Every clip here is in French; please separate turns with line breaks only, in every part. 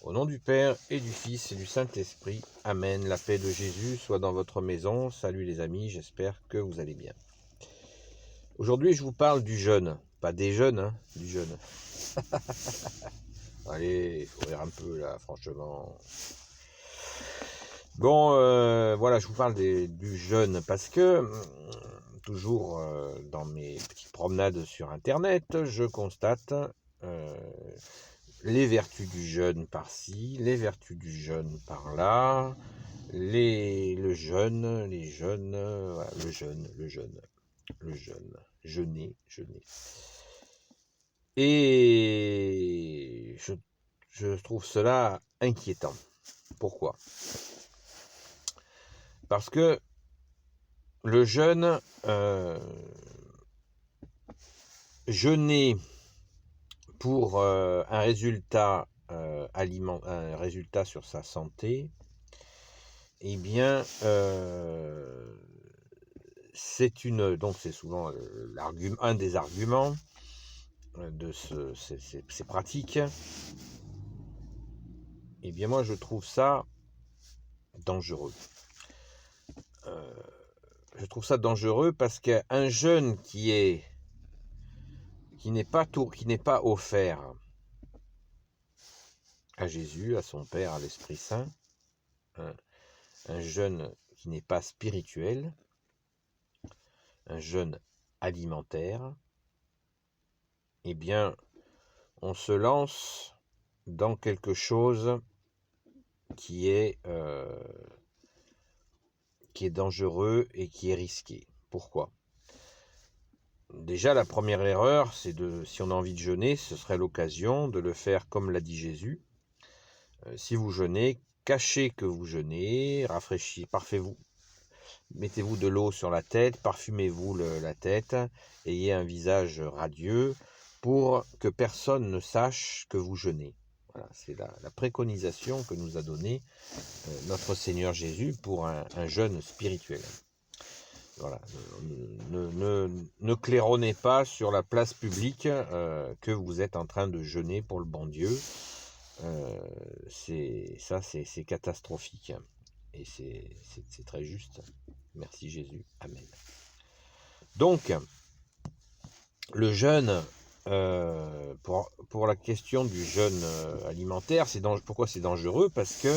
Au nom du Père et du Fils et du Saint-Esprit, Amen. La paix de Jésus soit dans votre maison. Salut les amis, j'espère que vous allez bien. Aujourd'hui, je vous parle du jeûne. Pas des jeunes, hein, du jeûne. Allez, il faut rire un peu là, franchement. Bon, voilà, je vous parle du jeûne parce que, toujours dans mes petites promenades sur Internet, je constate les vertus du jeûne par-ci, les vertus du jeûne par-là, le jeûne, voilà, le jeûne, jeûner. Et je trouve cela inquiétant. Pourquoi? Parce que le jeûne, jeûner pour un résultat un résultat sur sa santé, eh bien, c'est souvent un des arguments de ces pratiques. Eh bien, moi, je trouve ça dangereux. Je trouve ça dangereux parce qu'un jeûne qui n'est pas offert à Jésus, à son Père, à l'Esprit Saint, un jeûne qui n'est pas spirituel, un jeûne alimentaire, eh bien, on se lance dans quelque chose qui est dangereux et qui est risqué. Pourquoi? Déjà, la première erreur, si on a envie de jeûner, ce serait l'occasion de le faire comme l'a dit Jésus. Si vous jeûnez, cachez que vous jeûnez, mettez-vous de l'eau sur la tête, parfumez-vous la tête, ayez un visage radieux pour que personne ne sache que vous jeûnez. Voilà, c'est la préconisation que nous a donnée notre Seigneur Jésus pour un jeûne spirituel. Voilà, ne claironnez pas sur la place publique que vous êtes en train de jeûner pour le bon Dieu. C'est catastrophique. Et c'est très juste. Merci Jésus. Amen. Donc, le jeûne, pour la question du jeûne alimentaire, pourquoi c'est dangereux? Parce que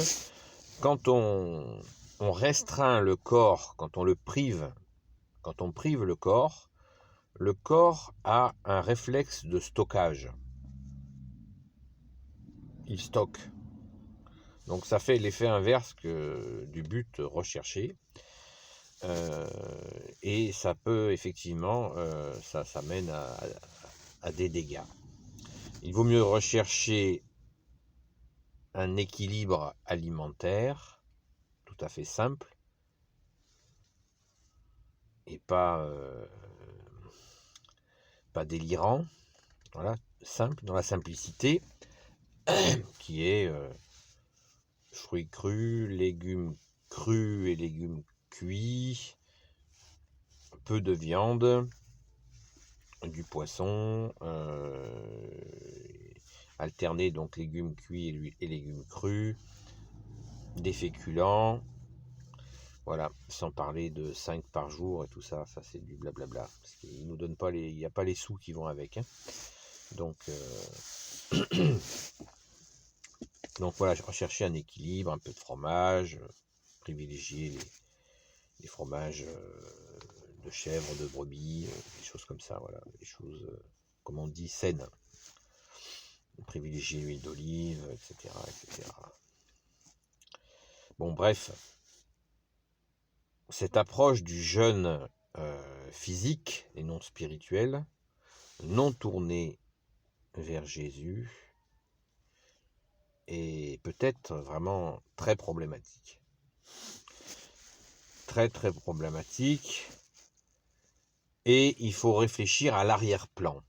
quand on restreint le corps, quand on prive le corps a un réflexe de stockage. Il stocke. Donc ça fait l'effet inverse du but recherché. Et ça peut effectivement, ça mène à des dégâts. Il vaut mieux rechercher un équilibre alimentaire tout à fait simple et pas délirant. Voilà, simple, dans la simplicité, qui est fruits crus, légumes crus et légumes cuits, peu de viande, du poisson, alterner donc légumes cuits et légumes crus, des féculents, voilà, sans parler de 5 par jour et tout ça, ça c'est du blablabla, parce qu'il nous donne pas il n'y a pas les sous qui vont avec, hein. Donc voilà, rechercher un équilibre, un peu de fromage, privilégier les fromages de chèvre, de brebis, des choses comme ça, voilà, des choses, comme on dit, saines. Privilégier l'huile d'olive, etc., etc. Bon, bref, cette approche du jeûne physique et non spirituel, non tournée vers Jésus, est peut-être vraiment très problématique. Très très problématique. Et il faut réfléchir à l'arrière-plan.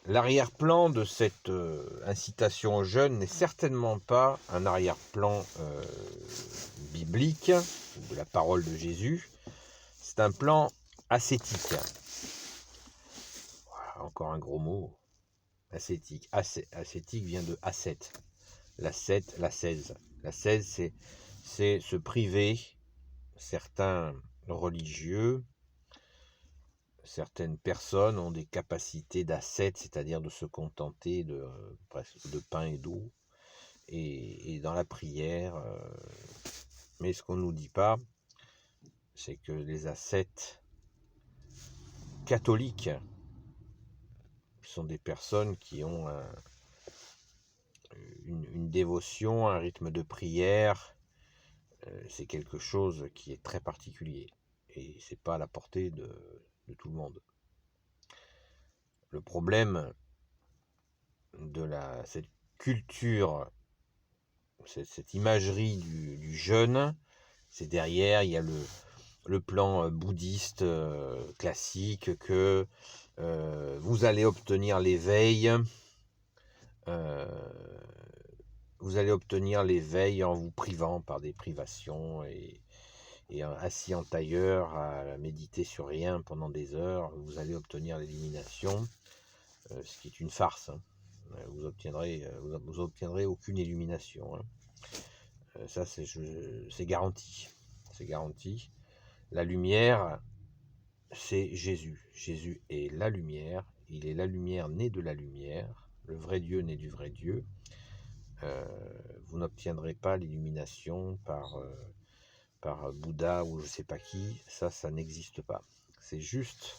L'arrière-plan de cette incitation au jeûne n'est certainement pas un arrière-plan biblique, de la parole de Jésus. C'est un plan ascétique. Voilà, encore un gros mot. Ascétique. Ascétique vient de ascète. l'ascète, l'ascèse. L'ascèse, c'est se priver. Certains religieux, certaines personnes ont des capacités d'ascète, c'est-à-dire de se contenter presque de pain et d'eau, et dans la prière. Mais ce qu'on ne nous dit pas, c'est que les ascètes catholiques sont des personnes qui ont une dévotion, un rythme de prière. C'est quelque chose qui est très particulier et c'est pas à la portée de tout le monde. Le problème de cette culture, cette imagerie du jeûne, c'est derrière, il y a le plan bouddhiste classique que vous allez obtenir l'éveil. Vous allez obtenir l'éveil en vous privant par des privations et assis en tailleur à méditer sur rien pendant des heures. Vous allez obtenir l'illumination, ce qui est une farce. Hein. Vous obtiendrez aucune illumination. Hein. Ça, c'est garanti. C'est garanti. La lumière, c'est Jésus. Jésus est la lumière. Il est la lumière née de la lumière. Le vrai Dieu né du vrai Dieu. Vous n'obtiendrez pas l'illumination par Bouddha ou je ne sais pas qui. Ça n'existe pas. C'est juste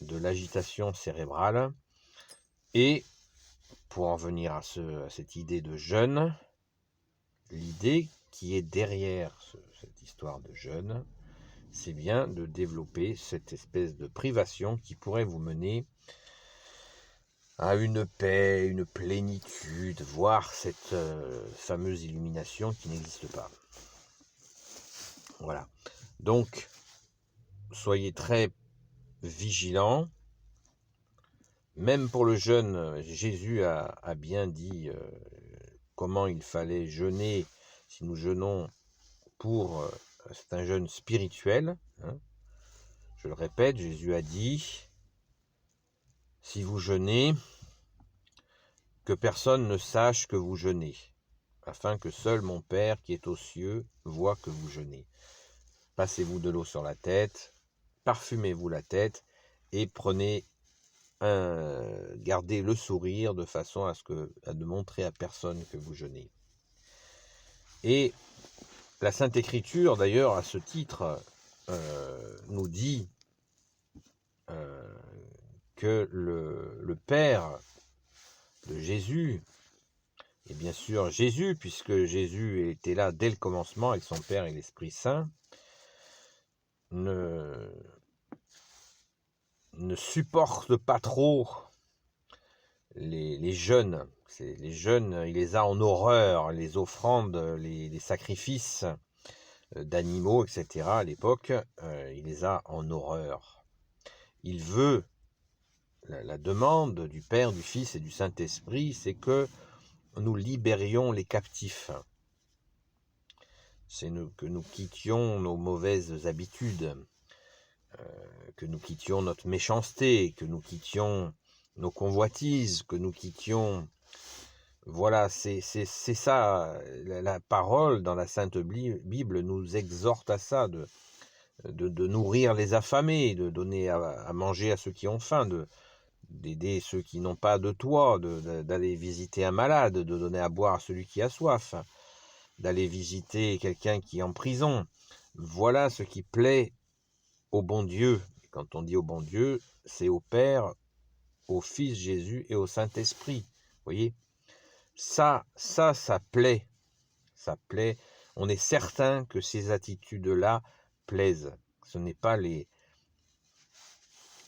de l'agitation cérébrale. Et pour en venir à cette idée de jeûne, l'idée qui est derrière cette histoire de jeûne, c'est bien de développer cette espèce de privation qui pourrait vous mener à une paix, une plénitude, voire cette fameuse illumination qui n'existe pas. Voilà. Donc, soyez très vigilants. Même pour le jeûne, Jésus a bien dit comment il fallait jeûner si nous jeûnons pour... c'est un jeûne spirituel. Hein. Je le répète, Jésus a dit, si vous jeûnez, que personne ne sache que vous jeûnez, afin que seul mon Père qui est aux cieux voie que vous jeûnez. Passez-vous de l'eau sur la tête, parfumez-vous la tête et gardez le sourire de façon à ne montrer à personne que vous jeûnez. Et la Sainte Écriture, d'ailleurs, à ce titre, nous dit que le Père de Jésus, et bien sûr Jésus, puisque Jésus était là dès le commencement avec son Père et l'Esprit Saint, ne supporte pas trop les jeûnes. Les jeûnes, il les a en horreur, les offrandes, les sacrifices d'animaux, etc. à l'époque, il les a en horreur. Il veut, la demande du Père, du Fils et du Saint-Esprit, c'est que nous libérions les captifs. C'est que nous quittions nos mauvaises habitudes, que nous quittions notre méchanceté, que nous quittions nos convoitises, que nous quittions... Voilà, c'est ça, la parole dans la Sainte Bible nous exhorte à ça, de nourrir les affamés, de donner à manger à ceux qui ont faim, d'aider ceux qui n'ont pas de toit, d'aller visiter un malade, de donner à boire à celui qui a soif, d'aller visiter quelqu'un qui est en prison. Voilà ce qui plaît au bon Dieu. Et quand on dit au bon Dieu, c'est au Père, au Fils Jésus et au Saint-Esprit. Vous voyez ? Ça plaît. Ça plaît. On est certain que ces attitudes-là plaisent. Ce n'est pas les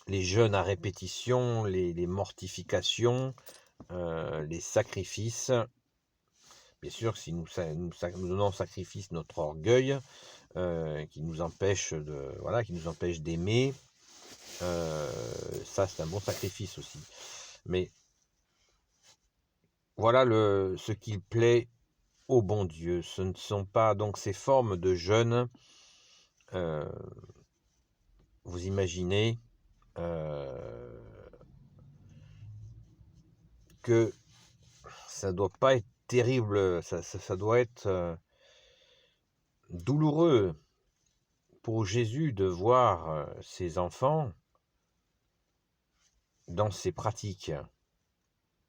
jeûnes à répétition, les mortifications, les sacrifices. Bien sûr, si nous donnons en sacrifice notre orgueil, qui nous empêche d'aimer, ça c'est un bon sacrifice aussi. Mais voilà ce qu'il plaît au bon Dieu. Ce ne sont pas donc ces formes de jeûne. Vous imaginez que ça ne doit pas être terrible, ça doit être douloureux pour Jésus de voir ses enfants dans ces pratiques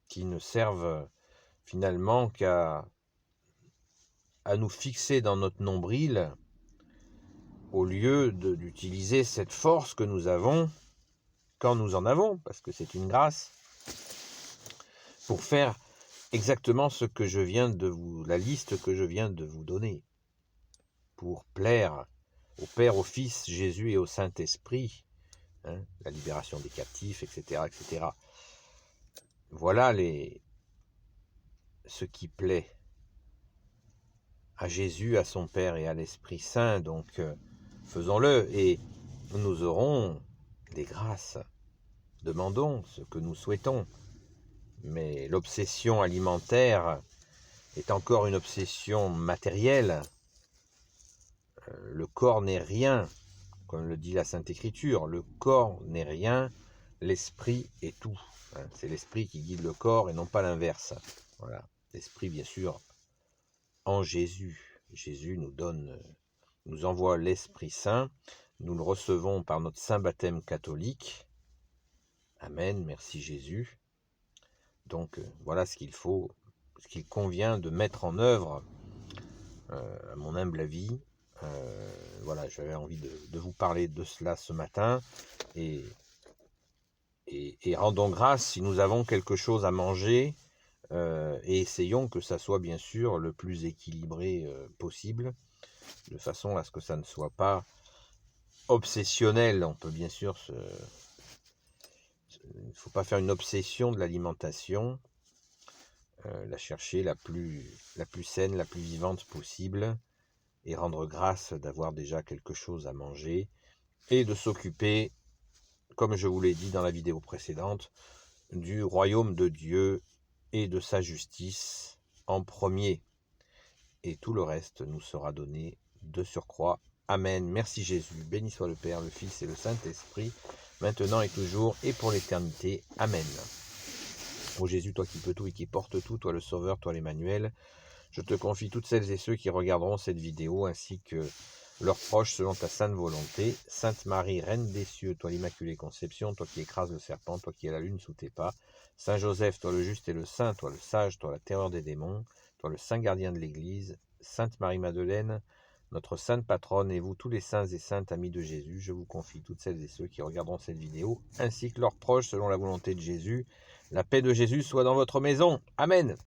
qui ne servent finalement qu'à nous fixer dans notre nombril au lieu d'utiliser cette force que nous avons quand nous en avons, parce que c'est une grâce, pour faire exactement ce que je viens de vous, la liste que je viens de vous donner, pour plaire au Père, au Fils, Jésus et au Saint-Esprit, hein, la libération des captifs, etc., etc. Voilà ce qui plaît à Jésus, à son Père et à l'Esprit Saint. Donc, faisons-le et nous aurons des grâces. Demandons ce que nous souhaitons. Mais l'obsession alimentaire est encore une obsession matérielle. Le corps n'est rien, comme le dit la Sainte Écriture. Le corps n'est rien, l'esprit est tout. C'est l'esprit qui guide le corps et non pas l'inverse. Voilà. L'esprit, bien sûr, en Jésus. Jésus nous envoie l'Esprit Saint. Nous le recevons par notre saint baptême catholique. Amen, merci Jésus. Donc voilà ce qu'il faut, ce qu'il convient de mettre en œuvre à mon humble avis. Voilà, j'avais envie de vous parler de cela ce matin. Et rendons grâce si nous avons quelque chose à manger. Et essayons que ça soit bien sûr le plus équilibré possible, de façon à ce que ça ne soit pas obsessionnel. On peut bien sûr il ne faut pas faire une obsession de l'alimentation, la chercher la plus saine, la plus vivante possible, et rendre grâce d'avoir déjà quelque chose à manger, et de s'occuper, comme je vous l'ai dit dans la vidéo précédente, du royaume de Dieu et de sa justice en premier. Et tout le reste nous sera donné de surcroît. Amen. Merci Jésus. Béni soit le Père, le Fils et le Saint-Esprit, maintenant et toujours et pour l'éternité. Amen. Ô Jésus, toi qui peux tout et qui portes tout, toi le Sauveur, toi l'Emmanuel, je te confie toutes celles et ceux qui regarderont cette vidéo, ainsi que leurs proches selon ta sainte volonté. Sainte Marie, Reine des cieux, toi l'Immaculée Conception, toi qui écrases le serpent, toi qui es la lune sous tes pas. Saint Joseph, toi le juste et le saint, toi le sage, toi la terreur des démons, toi le saint gardien de l'Église. Sainte Marie-Madeleine, notre sainte patronne, et vous tous les saints et saintes amis de Jésus, je vous confie toutes celles et ceux qui regarderont cette vidéo, ainsi que leurs proches selon la volonté de Jésus. La paix de Jésus soit dans votre maison. Amen.